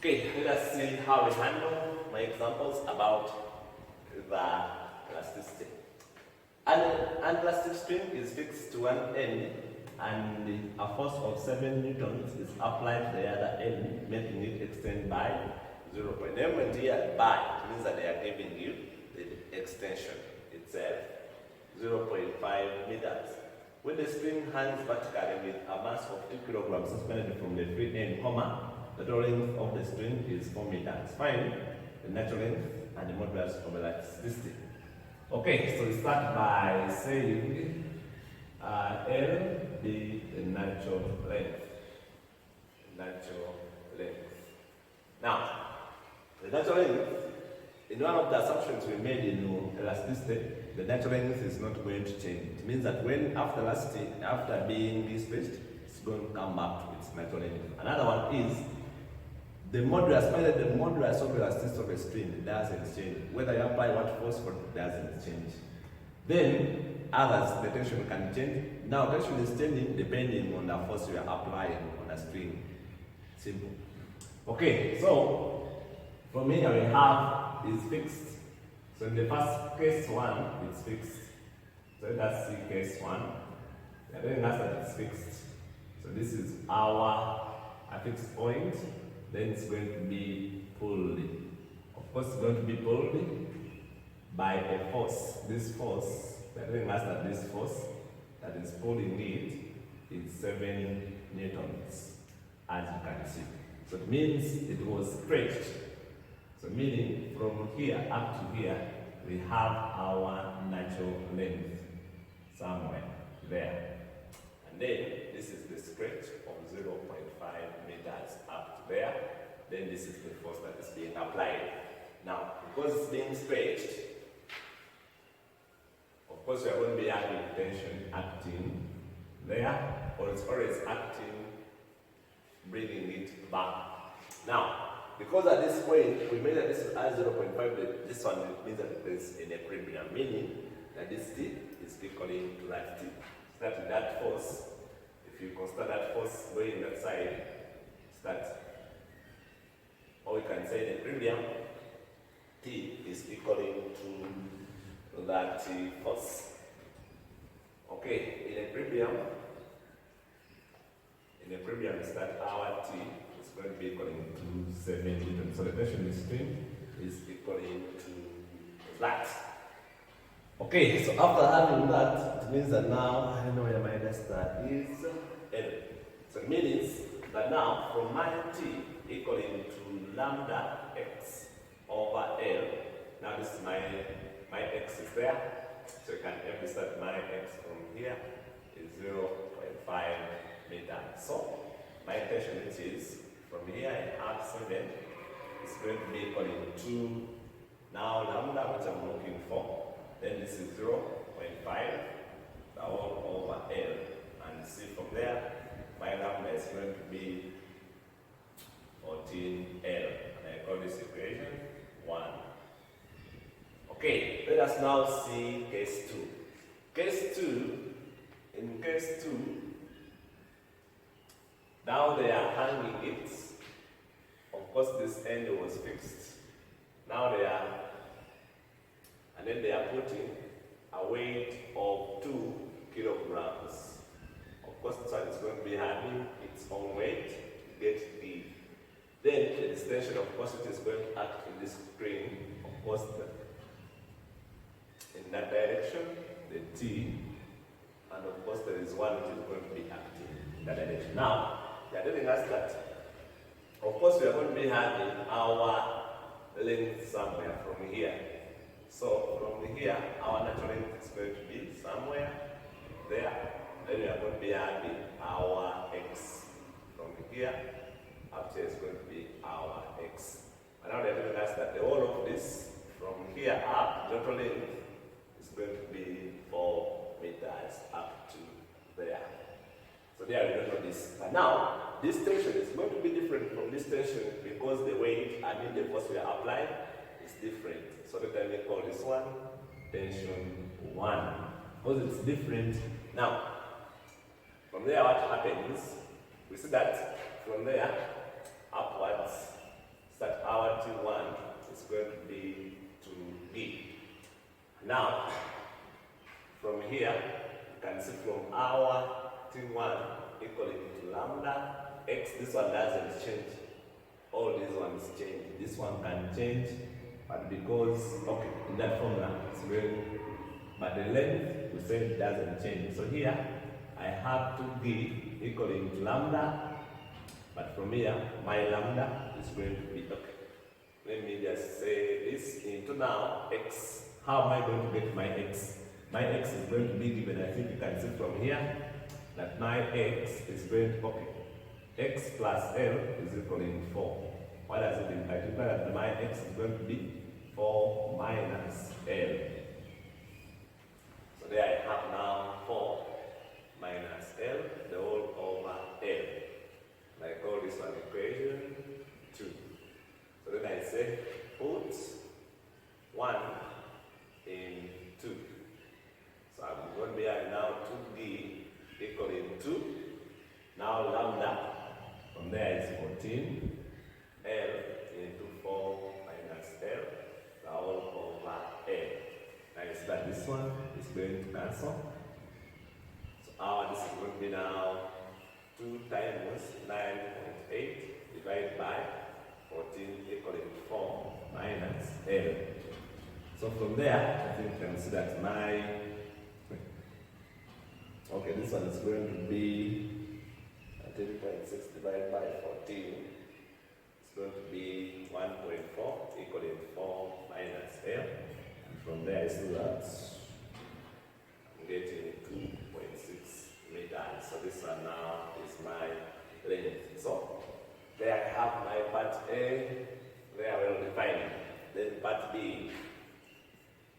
Okay, let us see how we handle my examples about the elasticity. An elastic string is fixed to one end and a force of 7 newtons is applied to the other end, making it extend by 0. Element here by means that they are giving you the extension itself, 0.5 meters. When the string hangs vertically with a mass of 2 kilograms suspended from the free end, the total length of the string is 4 meters. Find the natural length and the modulus of elasticity. Okay, so we start by saying L be the natural length. Now, the natural length, in one of the assumptions we made in elasticity, the natural length is not going to change. It means that when after elasticity, after being displaced, it's going to come back to its natural length. Another one is the modulus, whether the modulus of elasticity of a string doesn't change. Whether you apply what force for it doesn't change. Then others, the tension can change. Now tension is changing depending on the force you are applying on a string. Simple. Okay, so from here we have is fixed. So in the first case 1, it's fixed. So let us see case 1. We are telling us that it's fixed. So this is our fixed point. Then it's going to be pulled. Of course, it's going to be pulled by a force. This force, we are telling us that this force that is pulling it is 7 newtons, as you can see. So it means it was stretched. So meaning from here up to here, we have our natural length somewhere there. And then this is the stretch of 0.5 meters up to there. Then this is the force that is being applied. Now, because it's being stretched, of course we are going to be having tension acting there, or it's always acting, bringing it back. Now, because at this point we made that this is at 0.5, this one means that it is in equilibrium, meaning that this T is equaling to that T. So that force, if you consider that force going that side, it's that, or we can say in equilibrium, T is equaling to that force. Okay, in equilibrium is that our T is going to be equaling to 7 newtons. So the tension in the string is equaling to that. Okay, so after having that, it means that now, I don't know where my star is, L. So it means that now, from my T equaling to lambda x over L, now this is my x is there, so you can empty that my x from here is 0.5 meters. So my tension, which is from here I have 7, is going to be equaling to now lambda, which I'm looking for. Then this is 0.5, the whole over L. And see from there, my lambda is going to be 14L. And I call this equation 1. Okay, let us now see case 2. In case 2, now they are hanging it. Of course, this end was fixed. Now they are, and then they are putting a weight of 2 kilograms. Of course, this one is going to be having its own weight to get the. Then the extension, of course, it is going to act in this string, of course, in that direction, the T, and of course, there is one which is going to be acting in that direction. Now, they are telling us that, of course, we are going to be having our length somewhere from here. So from here, our natural length is going to be somewhere there. Then we are going to be having our x. From here, up here is going to be our x. And now they are telling us that the whole of this, from here up, natural length is going to be 4 meters up to there. So there we don't know this. But now, this tension is going to be different from this tension because the weight, the force we are applying is different. So let me call this one tension 1. Because it's different. Now, from there what happens? We see that from there upwards, going to be 2D. Now, from here, you can see from our T1 equaling to lambda x, this one doesn't change. All these ones change. This one can change, but because, okay, in that formula, it's going, but the length, we said it doesn't change. So here, I have 2D equaling to lambda, but from here, my lambda is going to be, okay. Let me just say this into now x. How am I going to get my x? My x is going to be given, I think you can see from here, that my x is going to, okay, x plus L is equaling 4. What does it imply? It implies that my x is going to be 4 minus L. So there I have now 4 minus L, the whole over L. And I call this one equation 2. So then I say put 1 in 2. So I'm going to be now 2D equaling 2. Now lambda, from there is 14. L into 4 minus L, the whole over L. Now you see that this one is going to cancel. So this is going to be now 2 times 9.8 divided by 14 equaling 4 minus L. So from there, I think you can see that my, okay, this one is going to be 13.6 divided by 14. It's going to be 1.4 equaling 4 minus L. And from there, I see that I'm getting 2.6 meters. So this one now is my length. So there I have my part A, very well defined. Then part B,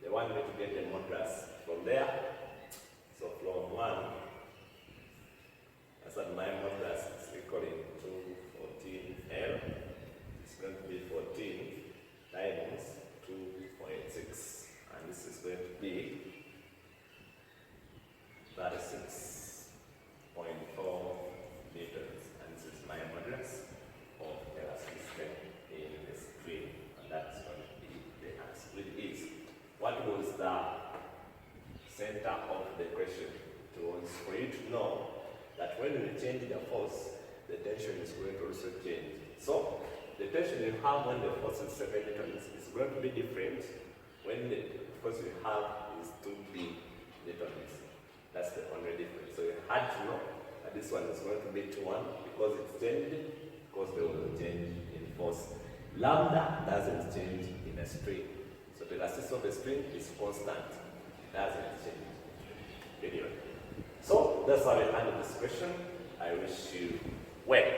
they want me to get the modulus from there. So from 1, I said my modulus is equaling to 14L. It's going to be 14 times 2.6. And this is going to be 36.4 meters. And this is my modulus of elasticity in the string. And that's going to be the answer. It is. What was the center of the question? It was for you to know that when you change the force, the tension is going to also change. So, the tension you have when the force is 7 newtons is going to be different when the force you have is 2B newtons. That's the only difference. So, you had to know that this one is going to be 2-1 because it's changed, because there was a change in force. Lambda doesn't change in a string. So, the elasticity of the string is constant. It doesn't change. Anyway. So, that's how we handle this question. I wish you well.